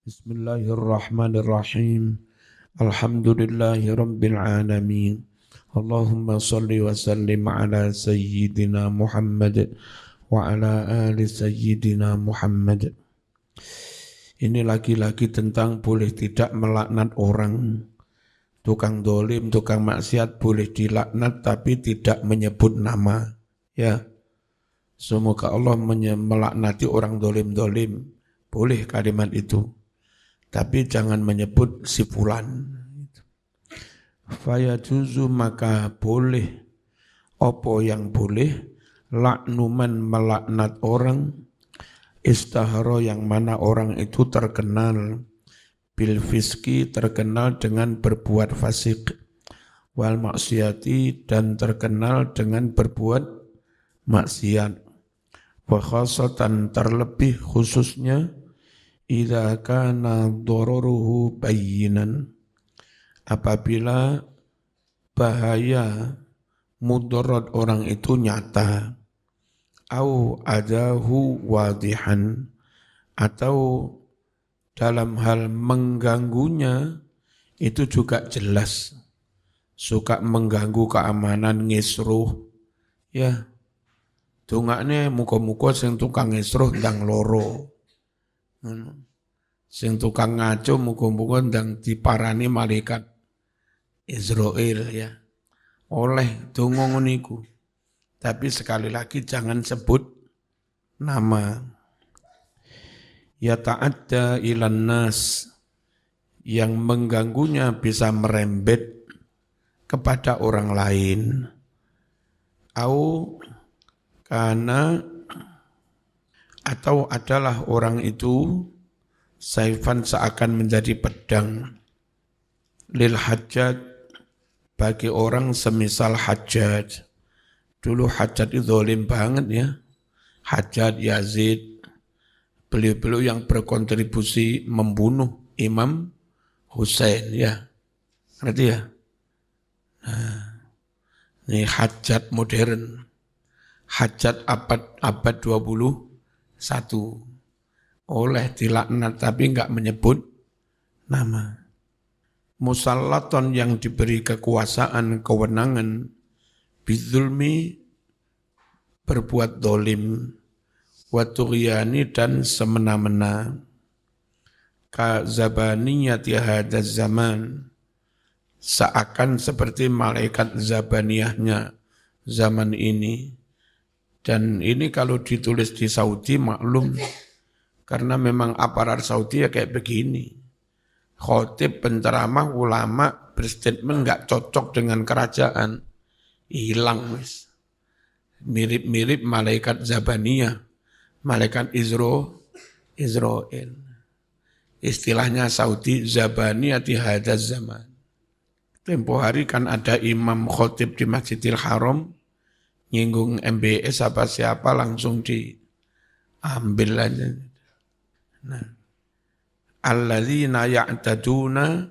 Bismillahirrahmanirrahim. Alhamdulillahi rabbil alamin. Allahumma salli wa sallim ala sayyidina Muhammad wa ala ali sayyidina Muhammad. Ini lagi-lagi tentang boleh tidak melaknat orang. Tukang dolim, tukang maksiat boleh dilaknat tapi tidak menyebut nama. Ya, semoga Allah melaknati orang dolim-dolim. Boleh kalimat itu. Tapi jangan menyebut si fulan. Faya juzu maka boleh, opo yang boleh, laknuman melaknat orang, istaharo yang mana orang itu terkenal, bil fiski terkenal dengan berbuat fasik, wal maksiati dan terkenal dengan berbuat maksiat. Wa khasatan terlebih khususnya, idza kana dororuhu bayyinan, apabila bahaya mudarat orang itu nyata, au adahu wadihan, atau dalam hal mengganggunya itu juga jelas, suka mengganggu keamanan ngisruh, ya dongakne muka-muka sing tukang ngisruh ndang loro. Sing tukang ngaco muga-muga ndang diparani malaikat Israel ya. Oleh donga ngono iku. Tapi sekali lagi jangan sebut nama. Ya ta'adda ilan nas, yang mengganggunya bisa merembet kepada orang lain. Au karena atau adalah orang itu saifan seakan menjadi pedang lil hajjaj, bagi orang semisal Hajjaj. Dulu Hajjaj itu zalim banget ya. Hajjaj, Yazid, beliau-beliau yang berkontribusi membunuh Imam Hussein ya. Ngerti ya? Nah, ini Hajjaj modern. Hajjaj abad 21. Oleh dilaknat tapi enggak menyebut nama. Musallaton yang diberi kekuasaan, kewenangan, bizulmi, berbuat dolim, watughyani dan semena-mena, ka zabaniyati hadaz zaman, seakan seperti malaikat zabaniyahnya zaman ini. Dan ini kalau ditulis di Saudi maklum, karena memang aparat Saudi ya kayak begini. Khotib, penceramah, ulama berstatement nggak cocok dengan kerajaan, hilang wis. Mirip-mirip malaikat Zabaniyah, malaikat Israel. Istilahnya Saudi Zabaniyati hadzal zaman. Tempo hari kan ada imam khotib di Masjidil Haram, nyinggung MBS apa siapa langsung diambil aja. Nah, alladzina ya'taduna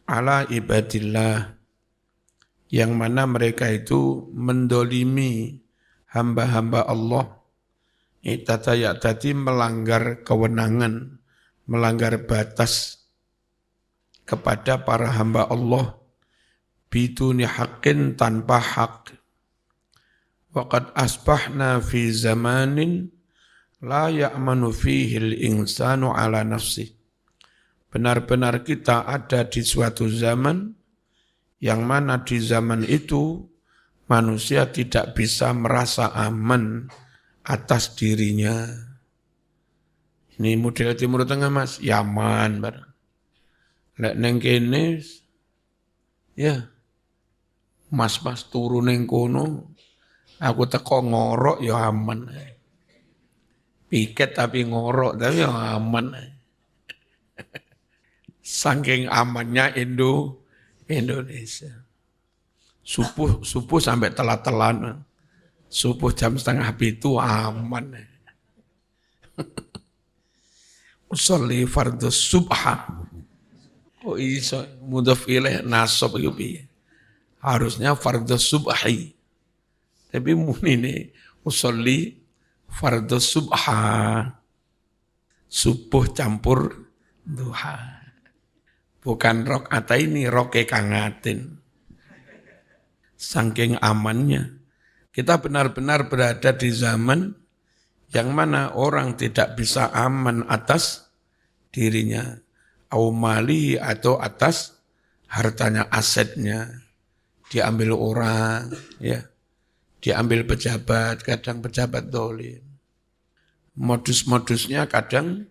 ala ibadillah, yang mana mereka itu mendolimi hamba-hamba Allah. Ya'tadi melanggar kewenangan, melanggar batas kepada para hamba Allah, biduni haqqin, tanpa hak. Waqad asbahna fi zamanin la ya'manu fihi al-insanu ala nafsi. Benar-benar kita ada di suatu zaman yang mana di zaman itu manusia tidak bisa merasa aman atas dirinya. Ini model Timur Tengah Mas, Yaman barang. Lek neng kene ya mas-mas turu neng kono, aku teko ngorok ya aman. Piket tapi ngorok tapi ya aman. Saking amannya Indonesia. Subuh sampai telat-telat. Subuh jam 6:30 aman. Usolli fardhu subha. Oh iso mudhaf ilaih nasab iku piye? Harusnya fardhu subhi. Tapi muni ini usolli fardhu subha, subuh campur Duha. Bukan rokaat ini, roke kangatin. Saking amannya. Kita benar-benar berada di zaman yang mana orang tidak bisa aman atas dirinya. Au mali atau atas hartanya, asetnya. Diambil orang, ya. Diambil pejabat, kadang pejabat dolim. Modus-modusnya kadang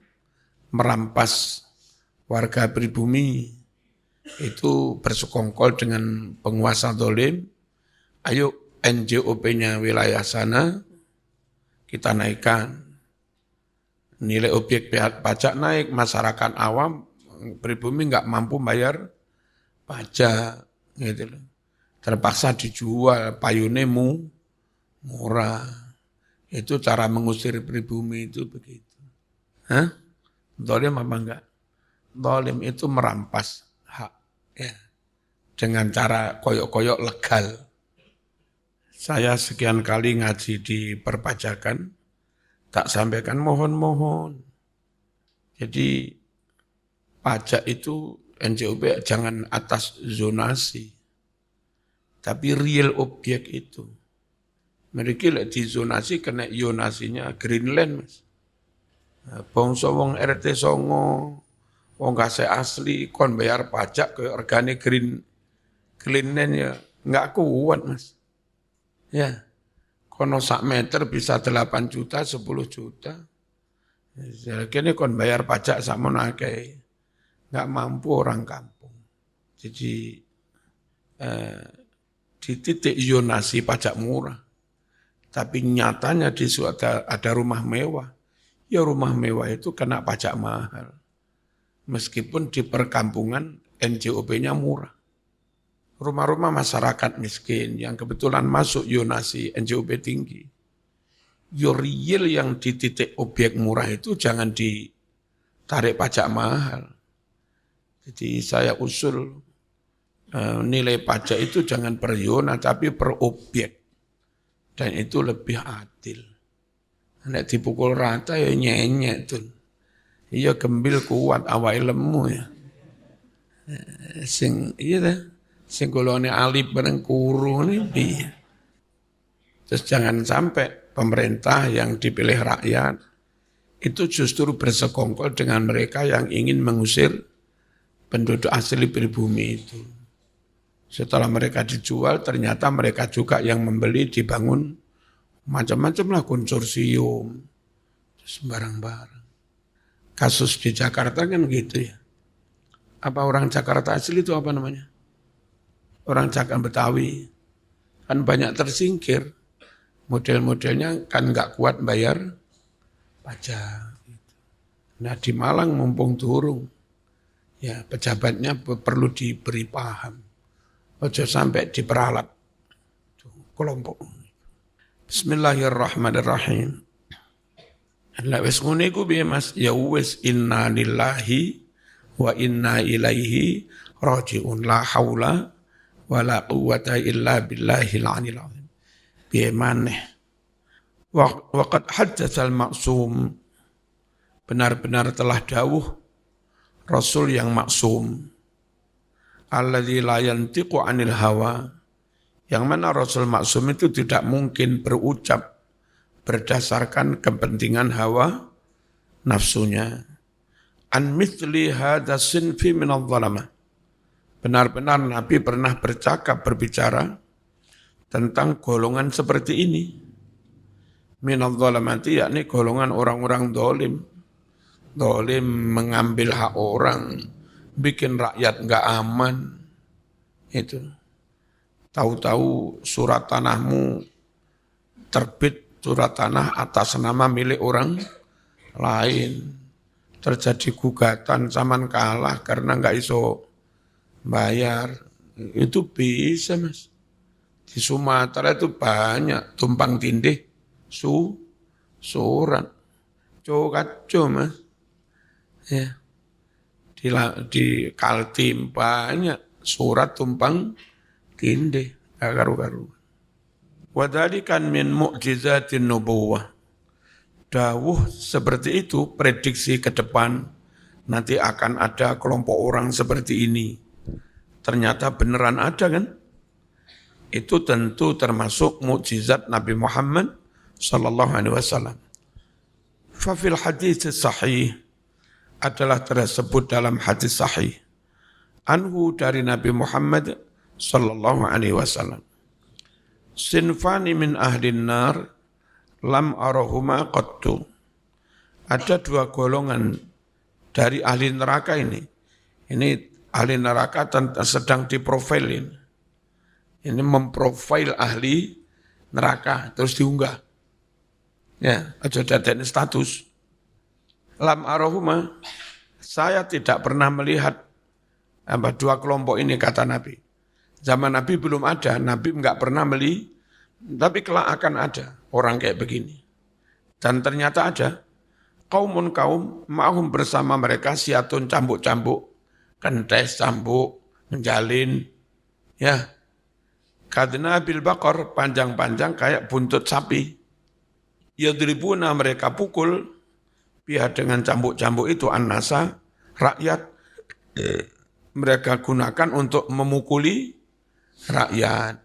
merampas warga pribumi. Itu bersekongkol dengan penguasa dolim. Ayo NJOP-nya wilayah sana, kita naikkan. Nilai objek pajak naik, masyarakat awam, pribumi nggak mampu bayar pajak. Gitu loh. Terpaksa dijual, payunemu murah. Itu cara mengusir pribumi itu begitu. Hah? Dolim apa enggak? Dolim itu merampas hak. Ya. Dengan cara koyok-koyok legal. Saya sekian kali ngaji di perpajakan, tak sampaikan mohon-mohon. Jadi pajak itu NJOP jangan atas zonasi. Tapi real objek itu. Mereka di zonasi kena zonasinya Greenland, Mas. Bangsa wong RT Songo, wong kase asli, kon bayar pajak ke regane Greenland ya nggak kuat, Mas. Ya, kono sak meter bisa 8 juta, 10 juta. Kini kon bayar pajak sama nakai, nggak mampu orang kampung. Jadi di titik zonasi pajak murah. Tapi nyatanya di ada rumah mewah. Ya rumah mewah itu kena pajak mahal. Meskipun di perkampungan NJOP-nya murah. Rumah-rumah masyarakat miskin yang kebetulan masuk zonasi NJOP tinggi. Yo real yang di titik objek murah itu jangan ditarik pajak mahal. Jadi saya usul nilai pajak itu jangan per zona tapi per objek. Dan itu lebih adil. Nek dipukul rata ya nyenyek tuh. Iya gembil kuat awake lemu ya. Sing golone alip bareng kuru ini piye. Terus jangan sampai pemerintah yang dipilih rakyat itu justru bersekongkol dengan mereka yang ingin mengusir penduduk asli pribumi itu. Setelah mereka dijual, ternyata mereka juga yang membeli, dibangun macam-macam lah konsorsium, sembarang-barang. Kasus di Jakarta kan gitu ya. Apa orang Jakarta asli itu apa namanya? Orang Jakarta Betawi. Kan banyak tersingkir. Model-modelnya kan nggak kuat bayar pajak. Nah di Malang mumpung turun. Ya pejabatnya perlu diberi paham. Ojo sampai diperalat kelompok. Bismillahirrahmanirrahim. Lah wis ngene iku piye Mas? Ya wis inna lillahi wa inna ilaihi rajiun. La haula wala quwwata illa billahil aliyil azim. Piye maneh? Waqad haddatsal maksum. Benar-benar telah dawuh Rasul yang maksum. Alladzi la yantiqu 'anil hawa, yang mana Rasul maksum itu tidak mungkin berucap berdasarkan kepentingan hawa nafsunya. An mithli hadza sinfi min adh-dhalamah. Benar-benar Nabi pernah berbicara tentang golongan seperti ini. Min adh-dhalamati, yakni golongan orang-orang dolim. Dolim mengambil hak orang, bikin rakyat nggak aman, itu. Tahu-tahu surat tanahmu terbit, surat tanah atas nama milik orang lain. Terjadi gugatan, zaman kalah karena nggak iso bayar. Itu bisa Mas. Di Sumatera itu banyak tumpang tindih surat. Kacau Mas. Ya. Di Kaltim banyak surat tumpang tindih, gak karu-karu. Wadhalikan min mu'jizatin nubuwah. Dawuh seperti itu, prediksi ke depan nanti akan ada kelompok orang seperti ini. Ternyata beneran ada kan? Itu tentu termasuk mukjizat Nabi Muhammad sallallahu alaihi wasallam. Fafil hadits sahih adalah tersebut dalam hadis sahih. Anhu dari Nabi Muhammad sallallahu alaihi wasallam. Sinfani min ahlin nar lam arahuma qattu. Ada dua golongan dari ahli neraka ini. Ini ahli neraka sedang diprofilin. Ini memprofil ahli neraka terus diunggah. Ya, aja dadekne status. Lam arahuma, saya tidak pernah melihat dua kelompok ini kata Nabi. Zaman Nabi belum ada, Nabi enggak pernah tapi kelak akan ada orang kayak begini. Dan ternyata ada kaum ma'hum bersama mereka siatun cambuk-cambuk, kentes cambuk, menjalin, ya. Kadna bil bakor, panjang-panjang kayak buntut sapi. Yadribuna mereka pukul, pihak dengan cambuk-cambuk itu an-nasa, rakyat. Mereka gunakan untuk memukuli rakyat.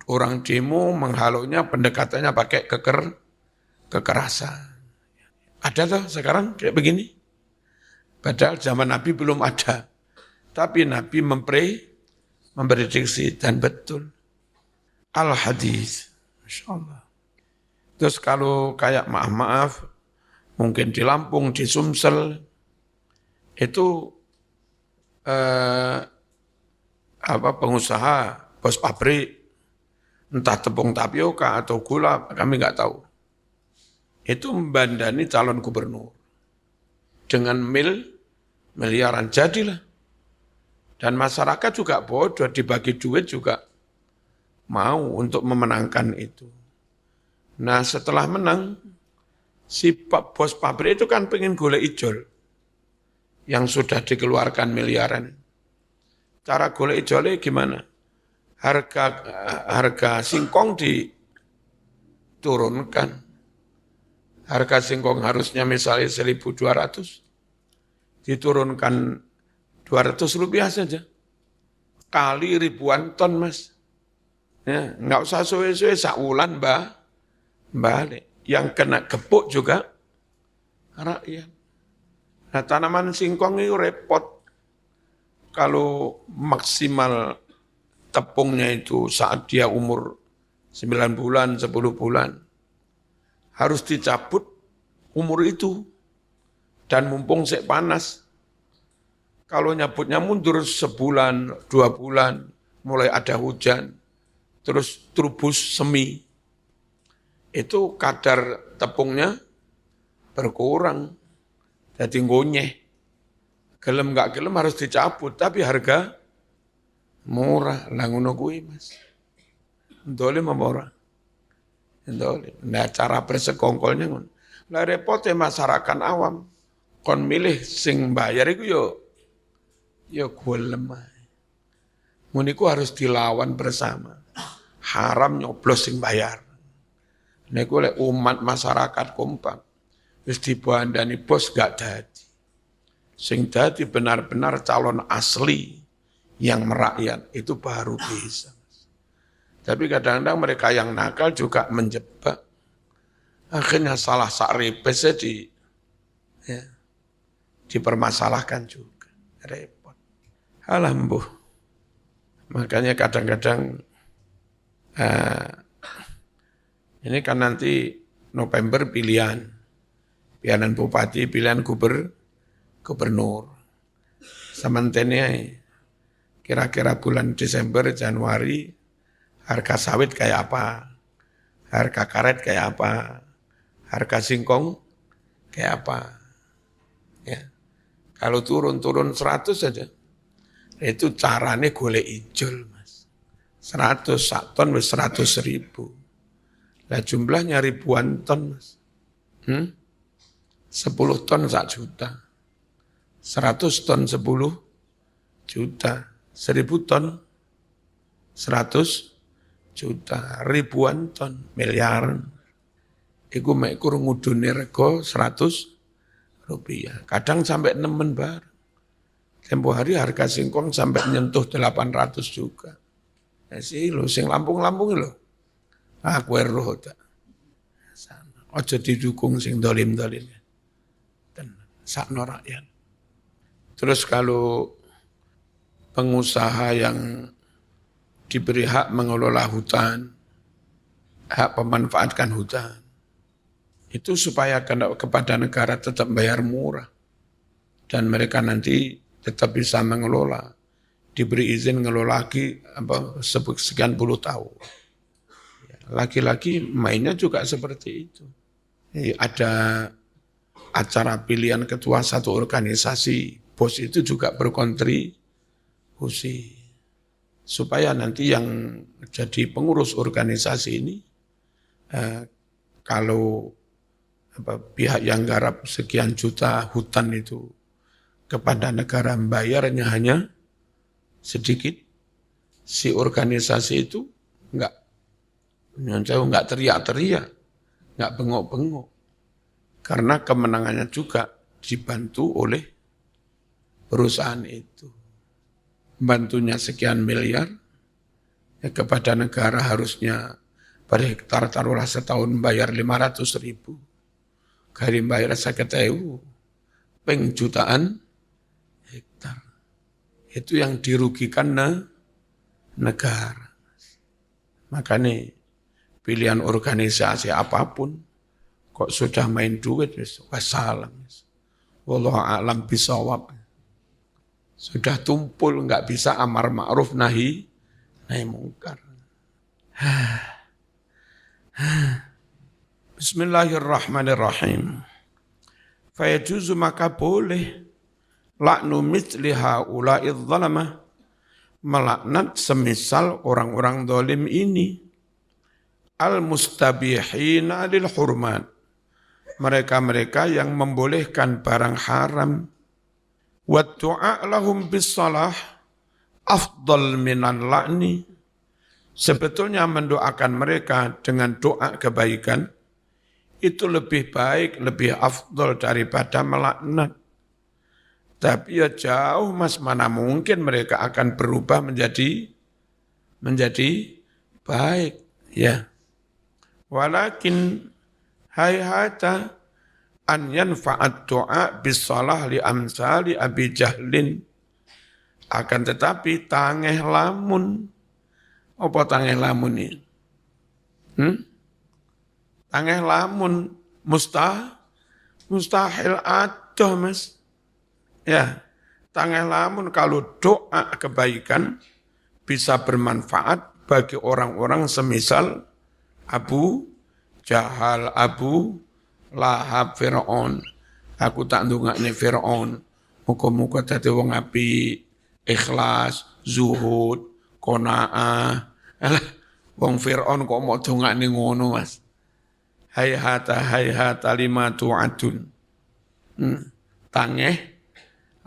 Orang demo menghalaunya pendekatannya pakai kekerasan. Ada tuh sekarang kayak begini. Padahal zaman Nabi belum ada. Tapi Nabi memprediksi dan betul. Al-hadis. Masya Allah. Terus kalau kayak maaf, mungkin di Lampung, di Sumsel, itu pengusaha, bos pabrik, entah tepung tapioka atau gula, kami nggak tahu. Itu membandani calon gubernur dengan miliaran jadilah. Dan masyarakat juga bodoh, dibagi duit juga mau untuk memenangkan itu. Nah setelah menang, si bos pabrik itu kan pengen golek ijol yang sudah dikeluarkan miliaran. Cara golek ijolnya gimana? Harga singkong diturunkan. Harga singkong harusnya misalnya 1.200, diturunkan 200 rupiah saja. Kali ribuan ton, Mas. Ya, nggak usah suwe-suwe sakulan, balik. Yang kena gepuk juga rakyat. Nah, tanaman singkong itu repot. Kalau maksimal tepungnya itu saat dia umur 9 bulan, 10 bulan, harus dicabut umur itu. Dan mumpung sek panas. Kalau nyabutnya mundur sebulan, 2 bulan, mulai ada hujan, terus trubus semi, itu kadar tepungnya berkurang, jadi ngonyeh. Gelem nggak gelem harus dicabut, tapi harga murah, lah ngono kuwi Mas. Dolim apa ora? Dolim. Nah cara bersekongkolnya ngono. Lah repote masyarakat awam, kon milih sing bayar iku yo golem ae. Muniku harus dilawan bersama. Haram nyoblos sing bayar. Niku lek umat masyarakat kompak. Wis dibandani bos gak dadi. Sing dadi benar-benar calon asli yang merakyat itu baru bisa. Tapi kadang-kadang mereka yang nakal juga menjebak. Akhirnya salah sakripes dipermasalahkan juga. Repot. Alhamdulillah. Makanya kadang-kadang ini kan nanti November pilihan bupati, pilihan gubernur. Sementara kira-kira bulan Desember, Januari, harga sawit kayak apa, harga karet kayak apa, harga singkong kayak apa. Ya. Kalau turun 100 saja, itu caranya golek ijol, Mas. 100 sak ton wis 100.000. Lah jumlahnya ribuan ton, Mas. 10 ton 1 juta. 100 ton 10 juta. 1.000 ton 100 juta. Ribuan ton, miliaran. Iku mek kur ngudune rego 100 rupiah. Kadang sampai 6 bareng. Tempo hari harga singkong sampai nyentuh 800 juga. Ya sih lo, sing Lampung-Lampung lo. Aku roh tak. Ojo didukung sing dolim-dolim. Dan sakno rakyat. Terus kalau pengusaha yang diberi hak mengelola hutan, hak memanfaatkan hutan, itu supaya kepada negara tetap bayar murah. Dan mereka nanti tetap bisa mengelola, diberi izin mengelola lagi sekian puluh tahun. Laki-laki mainnya juga seperti itu. Ada acara pilihan ketua satu organisasi, bos itu juga berkontribusi. Supaya nanti yang jadi pengurus organisasi ini, kalau pihak yang garap sekian juta hutan itu kepada negara bayarnya hanya sedikit, si organisasi itu enggak teriak-teriak, enggak bengok-bengok. Karena kemenangannya juga dibantu oleh perusahaan itu. Bantunya sekian miliar, ya kepada negara harusnya per hektar taruhlah setahun bayar 500.000. Kali bayar 50.000, peng jutaan hektar. Itu yang dirugikan negara. Makanya pilihan organisasi apapun, kok sudah main duit, wassalam. Wallahu a'lam bishawab. Sudah tumpul, enggak bisa amar ma'ruf nahi mungkar. Bismillahirrahmanirrahim. Fayajuzu maka boleh la'nu mithli haula'idh zalamah, melaknat semisal orang-orang zalim ini, al-mustabihina lil hurmat, mereka-mereka yang membolehkan barang haram, wa du'a lahum bis salah afdal minan la'ni, sebetulnya mendoakan mereka dengan doa kebaikan itu lebih baik, lebih afdal daripada melaknat. Tapi ya jauh mas, mana mungkin mereka akan berubah menjadi baik, ya. Walakin hayhata an yanfa'at du'a bisalah li amsali Abi Jahlin. Akan tetapi tangeh lamun. Apa tangeh lamun ini? Tangeh lamun mustahil adoh mas. Ya, tangeh lamun kalau doa kebaikan bisa bermanfaat bagi orang-orang semisal Abu Jahal, Abu Lahab, Fir'aun. Aku tak ndongakne Fir'aun. Muga-muga dadi wong apik, ikhlas, zuhud, qanaah. Wong Fir'aun kok mau ndongakne ngono, Mas. Hayhata lima tu'adun. Tangeh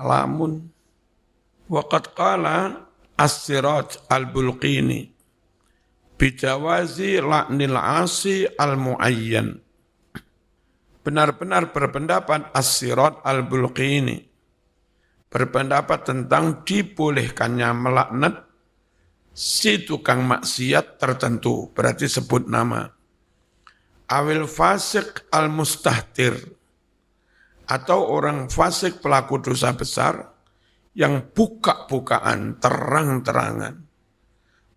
lamun. Waqad qala As-Siraj Al-Bulqini bijawazi la'nil asi al-mu'ayyan. Benar-benar berpendapat As-Siraj Al-Bulqini berpendapat tentang dibolehkannya melaknat si tukang maksiat tertentu, berarti sebut nama. Awil fasik al-mustahtir, atau orang fasik pelaku dosa besar yang buka-bukaan, terang-terangan.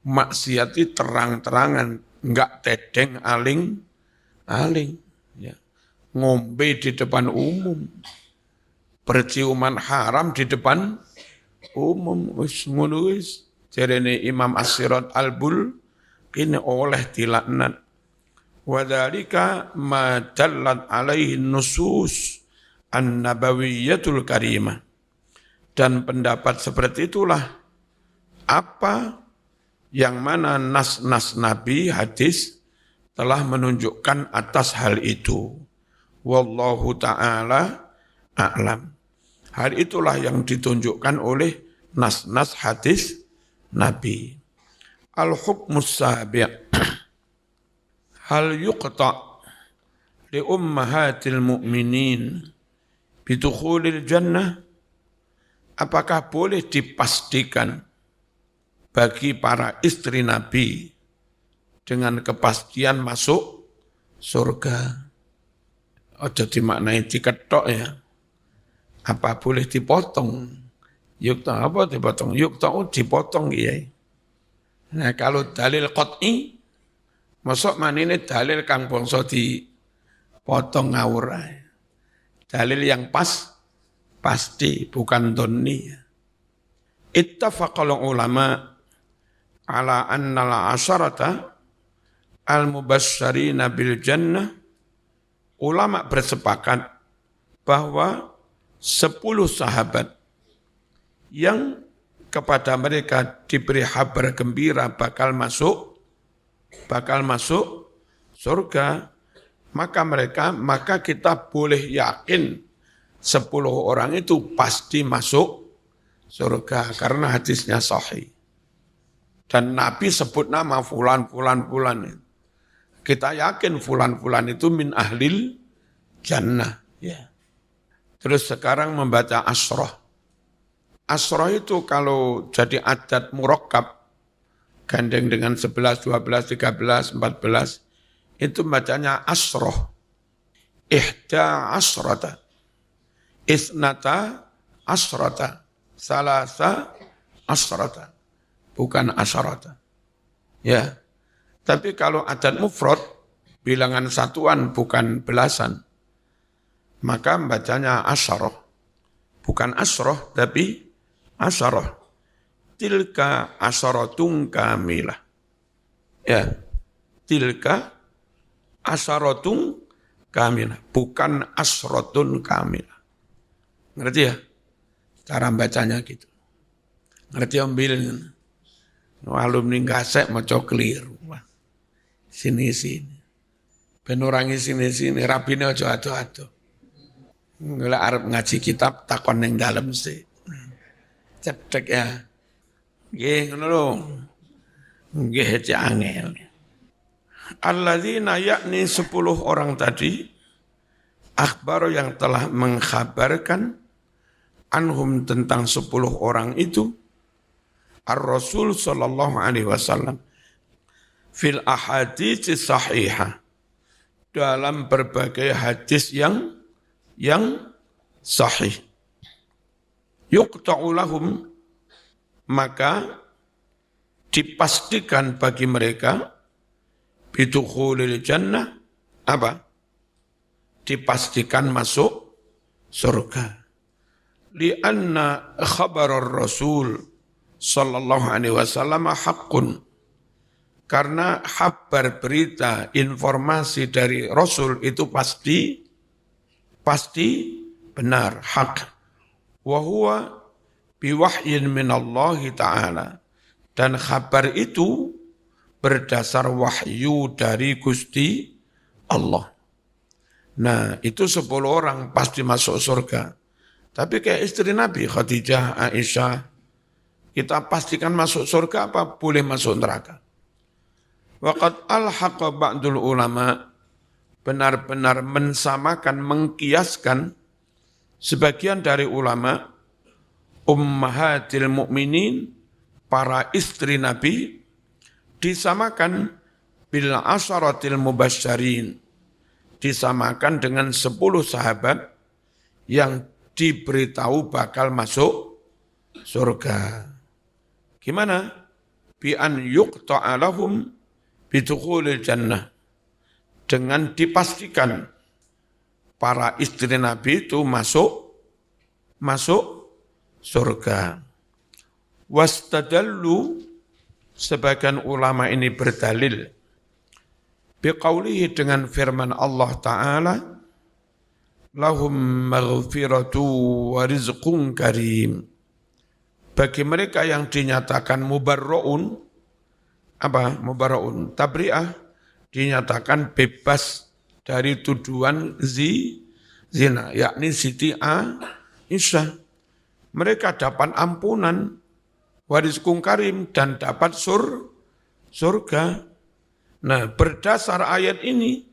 Maksiati terang-terangan, enggak tedeng aling-aling. Ya. Ngombe di depan umum, berciuman haram di depan umum. Ngono wis jarene Imam As-Siraj Al-Bulqini oleh dilaknat. Wadzalika ma dallat alaihi nusus an-nabawiyyatul karimah. Dan pendapat seperti itulah apa yang mana nas-nas Nabi hadis telah menunjukkan atas hal itu. Wallahu ta'ala a'lam. Hal itulah yang ditunjukkan oleh nas-nas hadis Nabi. Al-hukmus sabi'. Hal yuqta' li ummahatil mu'minin Bidukhulil jannah, apakah boleh dipastikan bagi para istri Nabi dengan kepastian masuk surga? Ojo dimaknai diketok ya. Apa boleh dipotong? Yukta apa dipotong? Yukta dipotong iya. Nah kalau dalil qat'i, masuk manine dalil kang bangsa dipotong ngawur. Dalil yang pasti, bukan donni. Ittafaqal ulama ala anna al-asharata al-mubasysyirina bil jannah. Ulama bersepakat bahwa 10 sahabat yang kepada mereka diberi kabar gembira bakal masuk surga, maka kita boleh yakin 10 orang itu pasti masuk surga karena hadisnya sahih. Dan Nabi sebut nama fulan. Kita yakin fulan itu min ahlil jannah. Ya. Terus sekarang membaca asroh. Asroh itu kalau jadi adat murakkab, gandeng dengan 11, 12, 13, 14, itu bacanya asroh. Ihda asrata. Isnata asrata. Salasa asrata. Bukan asrata. Ya. Tapi kalau adat mufrad, bilangan satuan bukan belasan, maka bacanya asyarah. Bukan asroh, tapi asyarah. Tilka asyaratun kamilah. Ya, tilka asyaratun kamilah. Bukan asratun kamilah. Ngerti ya? Cara bacanya gitu. Ngerti ambil. Alumni gasek mau keliru. Sini. Penurangi sini, rabine aja ado-ado. Nggak arep ngaji kitab takon yang dalam sih. Cedek ya. Nggih ngono lho. Nggih angel. Alladzina yakni 10 orang tadi akhbar yang telah mengkhabarkan anhum tentang 10 orang itu Ar-Rasul sallallahu alaihi wasallam fil ahadits sahihah, dalam berbagai hadis yang sahih. Yuqta'u lahum, maka dipastikan bagi mereka bidukhulil jannah, apa? Dipastikan masuk surga. Lianna khabar Rasul sallallahu alaihi wasallam haqqun, karena kabar berita informasi dari Rasul itu pasti benar, hak. Wa huwa biwahyin minallahi ta'ala, dan kabar itu berdasar wahyu dari Gusti Allah. Nah, itu 10 orang pasti masuk surga. Tapi kayak istri Nabi Khadijah, Aisyah, kita pastikan masuk surga apa boleh masuk neraka? Waqad alhaqa ba'dul ulama, benar-benar mensamakan, mengkiaskan sebagian dari ulama ummahatil mukminin, para istri Nabi, disamakan bil asyaratil mubasysyirin, disamakan dengan 10 sahabat yang diberitahu bakal masuk surga. Gimana? Bi an yuqta'a lahum bidukhulil jannah, dengan dipastikan para istri Nabi itu masuk surga. Wastadallu, sebagian ulama ini berdalil biqaulihi, dengan firman Allah Ta'ala, lahum maghfiratu wa rizqun karim, bagi mereka yang dinyatakan mubarra'un, apa mubarra'un, tabri'ah, dinyatakan bebas dari tuduhan zina, yakni Siti Aisyah, mereka dapat ampunan, warizqun karim, dan dapat surga. Nah, berdasar ayat ini,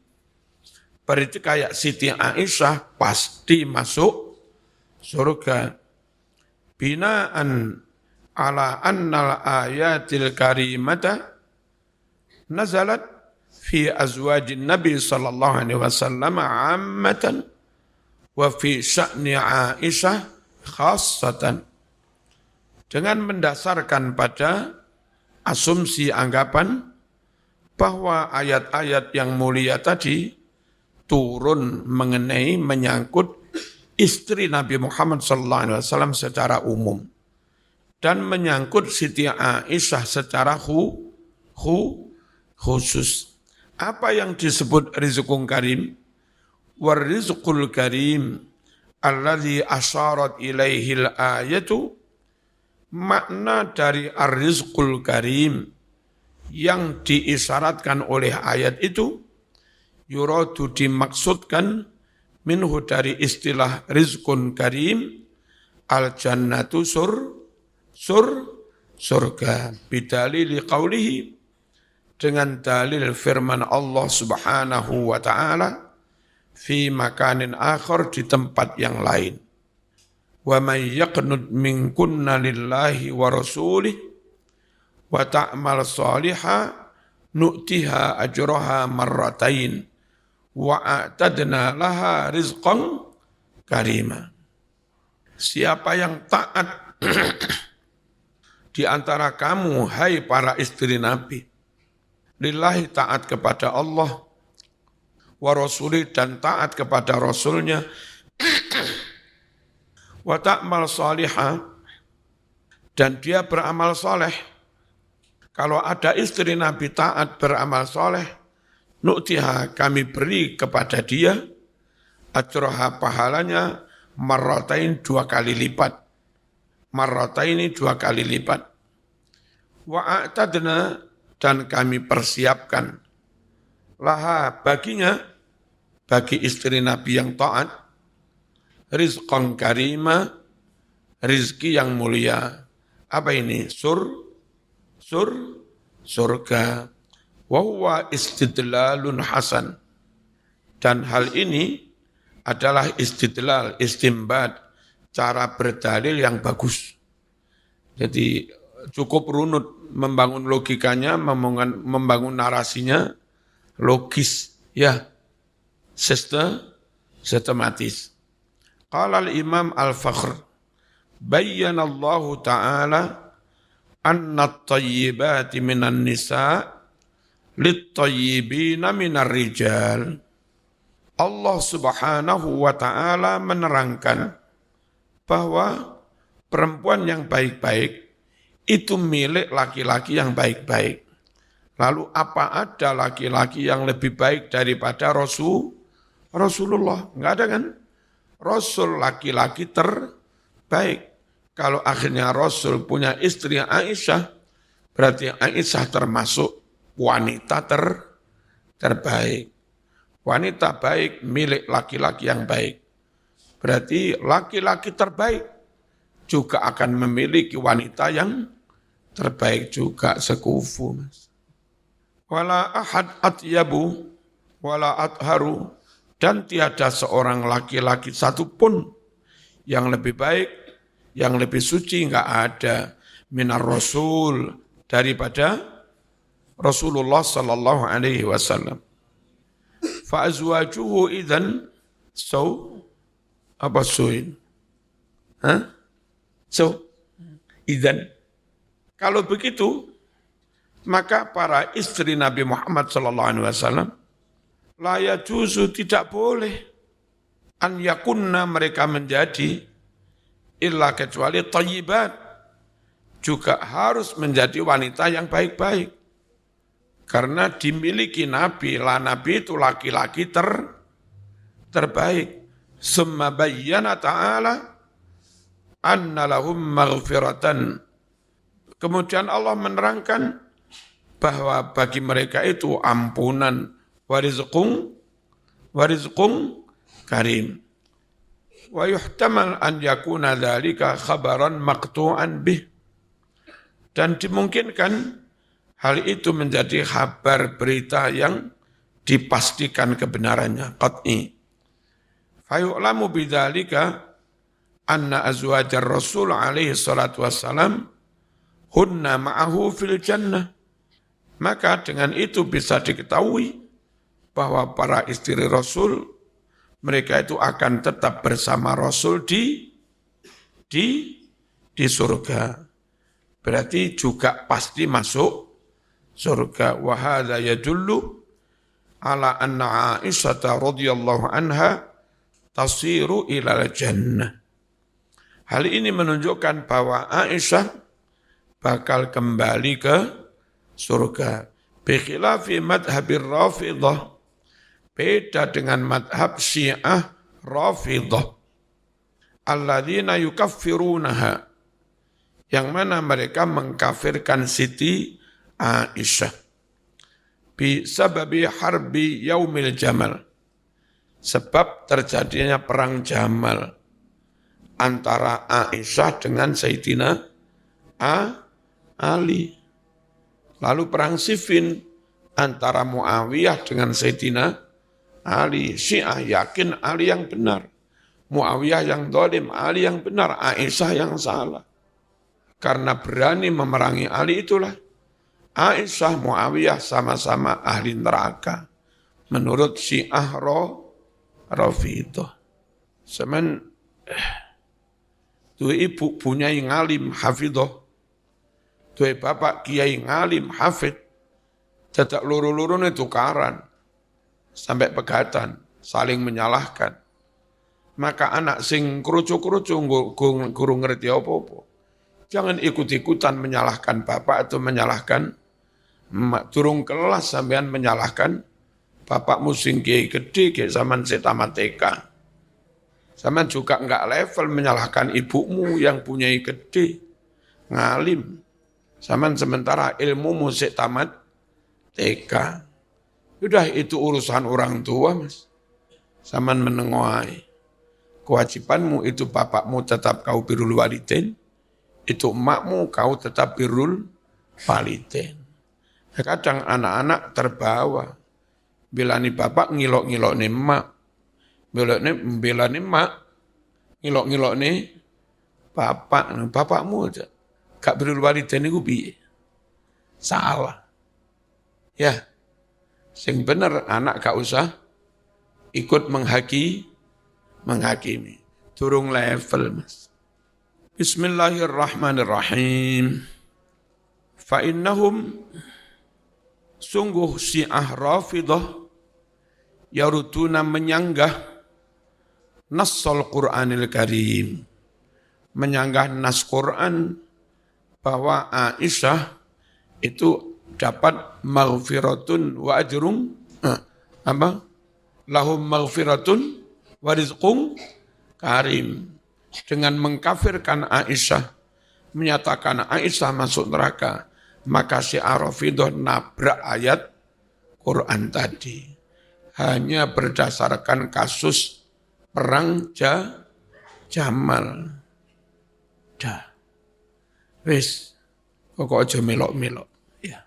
berarti kayak Siti Aisyah pasti masuk surga. Binaan ala annal ayatil karimata nazalat fi azwajin Nabi sallallahu alaihi wasallam ammatan wa fi sya'ni Aisyah khassatan. Dengan mendasarkan pada asumsi anggapan bahwa ayat-ayat yang mulia tadi turun mengenai menyangkut istri Nabi Muhammad sallallahu alaihi wasallam secara umum dan menyangkut Siti Aisyah secara khusus. Apa yang disebut rizqun karim? War rizqul karim alladzi asyarat ilaihil ayatu, makna dari ar-rizqul karim yang diisyaratkan oleh ayat itu, yuradu dimaksudkan minhu dari istilah rizqun karim, al-jannatu surga, bidalili qawlihi, dengan dalil firman Allah Subhanahu wa ta'ala, fi makanin akhar, di tempat yang lain. Wa man yaqnud minkunna lillahi wa rasulih wa ta'mal salihah nu'tiha ajraha marratain wa a'tadna laha rizqan karima. Siapa yang taat di antara kamu, hai para istri Nabi, lillahi, taat kepada Allah, wa rasulih, dan taat kepada Rasulnya, wa ta'mal salihah, dan dia beramal soleh. Kalau ada istri Nabi taat beramal soleh, nu'tiha, kami beri kepada dia, ajroha, pahalanya, marratain, 2 kali lipat. Marrataini, 2 kali lipat. Wa a'tadna, dan kami persiapkan laha, baginya, bagi istri Nabi yang taat, rizqan karima, rizki yang mulia. Apa ini? Surga. Wa huwa istidlalun hasan. Dan hal ini adalah istidlal, istimbat, cara berdalil yang bagus. Jadi cukup runut membangun logikanya, membangun narasinya logis, ya, sistematis. Qala al-Imam Al-Fakhr, bayyana Allah Ta'ala anna at-tayyibati minan nisa' lit-tayyibina minar rijal. Allah Subhanahu wa Ta'ala menerangkan bahwa perempuan yang baik-baik itu milik laki-laki yang baik-baik. Lalu apa ada laki-laki yang lebih baik daripada Rasulullah? Enggak ada kan? Rasul laki-laki terbaik. Kalau akhirnya Rasul punya istri Aisyah, berarti Aisyah termasuk wanita terbaik. Wanita baik milik laki-laki yang baik. Berarti laki-laki terbaik juga akan memiliki wanita yang terbaik juga, sekufu. Wala ahad atyabu wala atharu, dan tiada seorang laki-laki satupun yang lebih baik, yang lebih suci, enggak ada, minar rasul, daripada Rasulullah sallallahu alaihi wasallam. Fa azwajuhu idzan apa suin? Idzan, kalau begitu, maka para istri Nabi Muhammad SAW la yajuzu, tidak boleh, an yakunna, mereka menjadi, illa, kecuali thayyibat, juga harus menjadi wanita yang baik-baik. Karena dimiliki Nabi, lah Nabi itu laki-laki terbaik. Summa bayyana ta'ala anna lahum maghfiratan. Kemudian Allah menerangkan bahwa bagi mereka itu ampunan, warizqun karim. Wa yuhtamal an yakuna dzalika khabaran maqtu'an bih. Dan dimungkinkan hal itu menjadi kabar, berita yang dipastikan kebenarannya, qat'i. Fa yu'lamu bidzalika, anna azwajar Rasul alaihi salatu wassalam hunna ma'ahu fil jannah. Maka dengan itu bisa diketahui bahwa para istri Rasul, mereka itu akan tetap bersama Rasul di surga. Berarti juga pasti masuk surga. Wa hadza yadullu ala anna Aisyah radhiyallahu anha tasiru ilal jannah. Hal ini menunjukkan bahwa Aisyah bakal kembali ke surga. Bikhilafi madhabir Rafidah, beda dengan madhab Syiah Rafidah. Alladzina yukaffirunaha, yang mana mereka mengkafirkan Siti Aisyah. Bisababi harbi yaumil jamal, sebab terjadinya perang Jamal antara Aisyah dengan Sayyidina Ali. Lalu perang Siffin antara Muawiyah dengan Sayyidina Ali. Syiah yakin Ali yang benar, Muawiyah yang zalim, Ali yang benar, Aisyah yang salah. Karena berani memerangi Ali itulah Aisyah, Muawiyah sama-sama ahli neraka menurut Syiah Rafidah. Semen tuh ibu punya yang alim hafidah, tuh bapak kiai ngalim hafid, tetap luru-luru itu tukaran sampai pegatan, saling menyalahkan. Maka anak sing kerucu-kerucu guru ngerti apa-apa, jangan ikut-ikutan menyalahkan bapak atau menyalahkan emak. Turung kelas sampean menyalahkan bapakmu sing kiai gede kayak zaman setamat TK. Sampean juga enggak level menyalahkan ibumu yang punya gede, ngalim. Sampean sementara ilmumu sik tamat TK. Udah itu urusan orang tua, Mas. Sampean menengoai. Kewajibanmu itu bapakmu tetap kau birrul walidain, itu emakmu kau tetap birrul walidain. Kadang anak-anak terbawa, bilani bapak ngilok-ngilok nih emak, bilani emak ngilok-ngilok nih bapak, bapakmu aja gak birrul walidain itu piye? Salah. Ya, sing bener anak gak usah ikut menghakimi. Turung level, Mas. Bismillahirrahmanirrahim. Fa innahum, sungguh Syiah Rafidah yarutuna menyanggah nassal Qur'anil Karim, menyanggah nas Qur'an bahwa Aisyah itu dapat maghfiratun wa ajrun lahum maghfiratun wa rizqun karim. Dengan mengkafirkan Aisyah, menyatakan Aisyah masuk neraka, maka Syiah Rafidah nabrak ayat Quran tadi. Hanya berdasarkan kasus perang Jamal. Dah. Wis, kok aja melok-melok. Ya.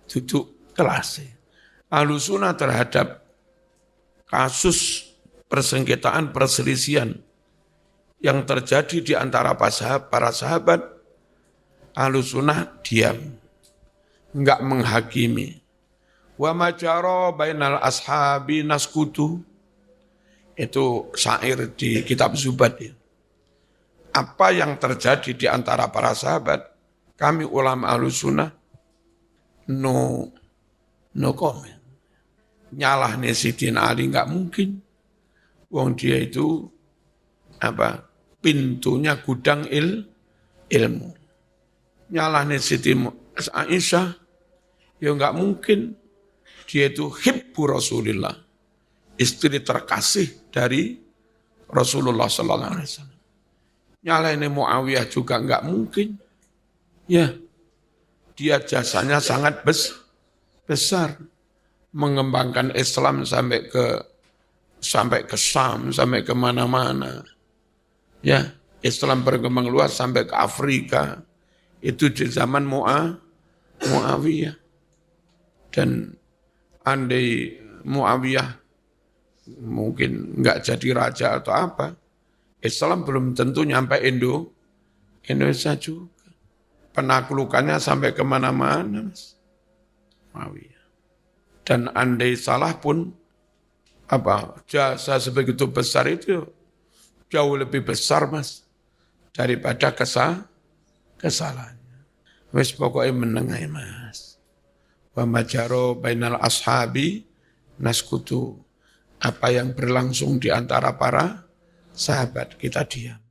Duduk kelas. Ahlussunnah terhadap kasus persengketaan perselisihan yang terjadi di antara para sahabat, Ahlussunnah diam, enggak menghakimi. Wa majara bainal ashabi naskutu, itu syair di kitab Zubat ya. Apa yang terjadi di antara para sahabat, kami ulama Ahlussunnah no comment. Nyalahnya Sidina Ali enggak mungkin. Wong dia itu pintunya gudang ilmu. Nyalahnya Siti Aisyah, ya enggak mungkin. Dia itu hibbu Rasulillah, istri terkasih dari Rasulullah sallallahu alaihi wasallam. Nyalahnya Muawiyah juga enggak mungkin. Ya, dia jasanya sangat besar, mengembangkan Islam sampai ke Syam, sampai ke mana-mana. Ya, Islam berkembang luas sampai ke Afrika. Itu di zaman Muawiyah. Dan andai Muawiyah mungkin enggak jadi raja atau apa, Islam belum tentu nyampe Indonesia juga. Penaklukannya sampai kemana-mana, Mas. Muawiyah. Dan andai salah pun, jasa sebegitu besar itu jauh lebih besar, Mas, daripada kesalahannya. Wes pokoknya menengai, Mas. Wa majaro bainal ashabi naskutu. Apa yang berlangsung di antara para sahabat, kita diam.